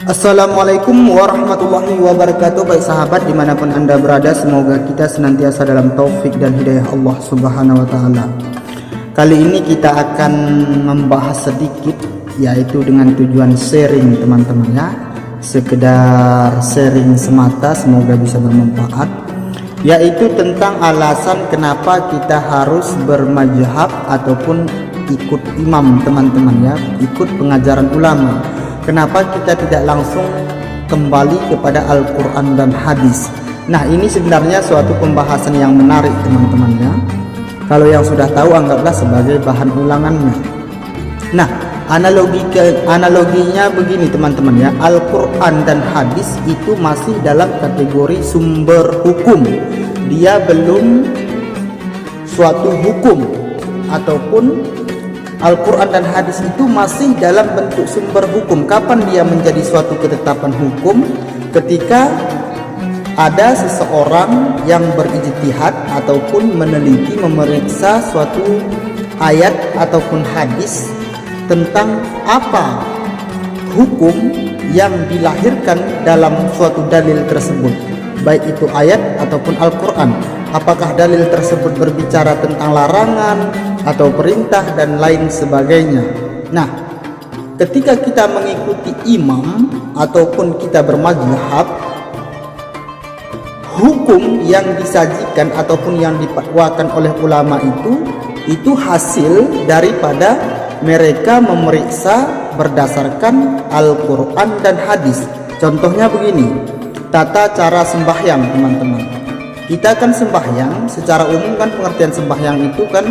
Assalamualaikum warahmatullahi wabarakatuh. Baik sahabat dimanapun anda berada, semoga kita senantiasa dalam taufik dan hidayah Allah subhanahu wa ta'ala. Kali ini kita akan membahas sedikit, yaitu dengan tujuan sharing teman-teman ya, sekedar sharing semata, semoga bisa bermanfaat, yaitu tentang alasan kenapa kita harus bermadzhab ataupun ikut imam teman-teman ya, ikut pengajaran ulama. Kenapa kita tidak langsung kembali kepada Al-Quran dan hadis? Nah, ini sebenarnya suatu pembahasan yang menarik teman-teman ya. Kalau yang sudah tahu anggaplah sebagai bahan ulangannya. Nah, analoginya begini teman-teman ya. Al-Quran dan hadis itu masih dalam kategori sumber hukum. Dia belum suatu hukum, ataupun Al-Quran dan hadis itu masih dalam bentuk sumber hukum. Kapan dia menjadi suatu ketetapan hukum? Ketika ada seseorang yang berijtihad ataupun meneliti, memeriksa suatu ayat ataupun hadis tentang apa hukum yang dilahirkan dalam suatu dalil tersebut, baik itu ayat ataupun Al-Quran. Apakah dalil tersebut berbicara tentang larangan atau perintah dan lain sebagainya. Nah, ketika kita mengikuti imam ataupun kita bermadzhab, hukum yang disajikan ataupun yang dipatwakan oleh ulama itu hasil daripada mereka memeriksa berdasarkan Al-Quran dan hadis. Contohnya begini, tata cara sembahyang teman-teman. Kita kan sembahyang, secara umum kan pengertian sembahyang itu kan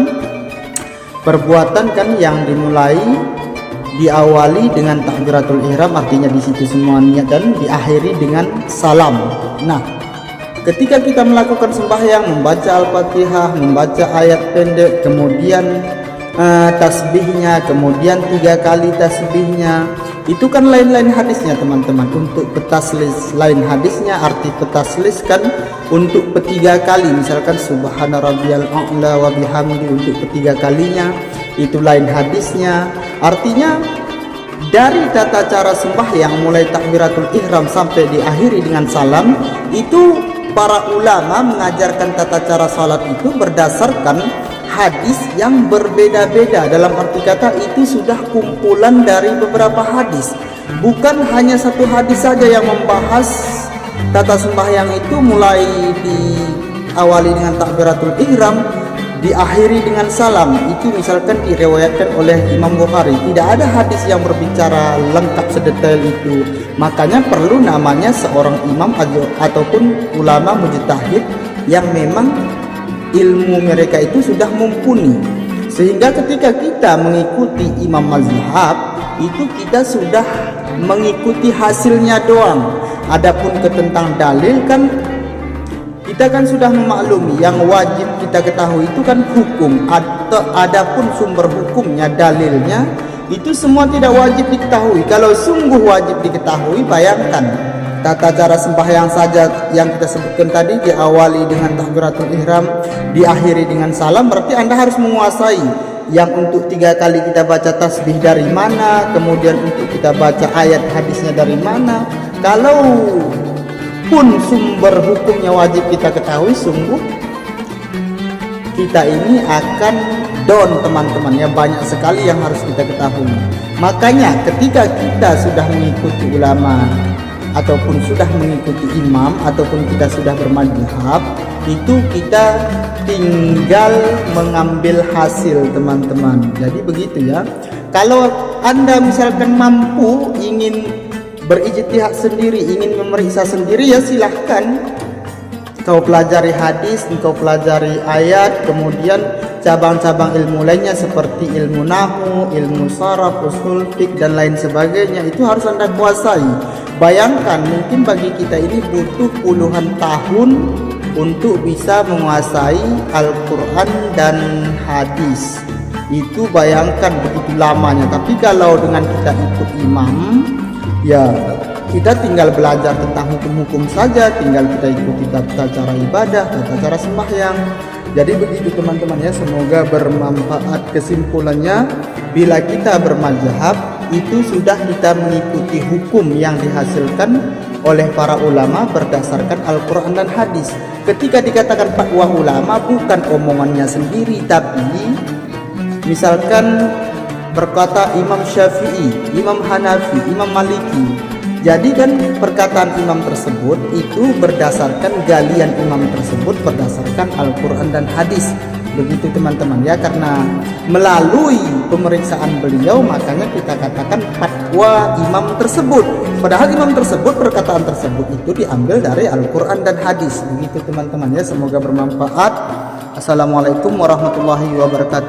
perbuatan kan yang dimulai, diawali dengan takbiratul ihram, artinya di situ semua niat, dan diakhiri dengan salam. Nah, ketika kita melakukan sembahyang, membaca Al-Fatihah, membaca ayat pendek, kemudian tasbihnya, kemudian 3 kali tasbihnya, itu kan lain-lain hadisnya teman-teman. Untuk petaslis lain hadisnya, arti petaslis kan untuk ketiga kali, misalkan subhana rabbiyal a'la wa bihamdi, untuk ketiga kalinya itu lain hadisnya. Artinya dari tata cara sembahyang mulai takbiratul ihram sampai diakhiri dengan salam, itu para ulama mengajarkan tata cara salat itu berdasarkan hadis yang berbeda-beda. Dalam arti kata itu sudah kumpulan dari beberapa hadis, bukan hanya satu hadis saja yang membahas tata sembahyang itu mulai diawali dengan takbiratul ihram, diakhiri dengan salam. Itu misalkan diriwayatkan oleh Imam Bukhari, tidak ada hadis yang berbicara lengkap sedetail itu. Makanya perlu namanya seorang imam ataupun ulama mujtahid yang memang ilmu mereka itu sudah mumpuni, sehingga ketika kita mengikuti imam mazhab itu kita sudah mengikuti hasilnya doang. Adapun tentang dalil kan kita kan sudah memaklumi, yang wajib kita ketahui itu kan hukum. Adapun sumber hukumnya, dalilnya, itu semua tidak wajib diketahui. Kalau sungguh wajib diketahui, bayangkan tata cara sembahyang saja yang kita sebutkan tadi, diawali dengan takbiratul ihram, diakhiri dengan salam, berarti Anda harus menguasai yang untuk 3 kali kita baca tasbih dari mana, kemudian untuk kita baca ayat hadisnya dari mana. Kalau pun sumber hukumnya wajib kita ketahui, sungguh kita ini akan down teman-teman ya. Banyak sekali yang harus kita ketahui. Makanya ketika kita sudah mengikuti ulama ataupun sudah mengikuti imam ataupun kita sudah bermadzhab, itu kita tinggal mengambil hasil teman-teman. Jadi begitu ya. Kalau Anda misalkan mampu ingin berijtihad sendiri, ingin memeriksa sendiri, ya silahkan kau pelajari hadis, kau pelajari ayat, kemudian cabang-cabang ilmu lainnya seperti ilmu nahwu, ilmu saraf, usul fiqh dan lain sebagainya, itu harus Anda kuasai. Bayangkan mungkin bagi kita ini butuh puluhan tahun untuk bisa menguasai Al-Quran dan hadis. Itu bayangkan begitu lamanya. Tapi kalau dengan kita ikut imam, ya kita tinggal belajar tentang hukum-hukum saja, tinggal kita ikuti tata cara ibadah, tata cara sembahyang. Jadi begitu teman-teman ya, semoga bermanfaat. Kesimpulannya, bila kita bermadzhab, itu sudah kita mengikuti hukum yang dihasilkan oleh para ulama berdasarkan Al-Quran dan hadis. Ketika dikatakan fatwa ulama, bukan omongannya sendiri, tapi misalkan berkata Imam Syafi'i, Imam Hanafi, Imam Maliki. Jadi kan perkataan imam tersebut itu berdasarkan galian imam tersebut berdasarkan Al-Quran dan hadis. Begitu teman-teman ya, karena melalui pemeriksaan beliau makanya kita katakan fatwa imam tersebut. Padahal imam tersebut, perkataan tersebut itu diambil dari Al-Quran dan hadis. Begitu teman-teman ya, semoga bermanfaat. Assalamualaikum warahmatullahi wabarakatuh.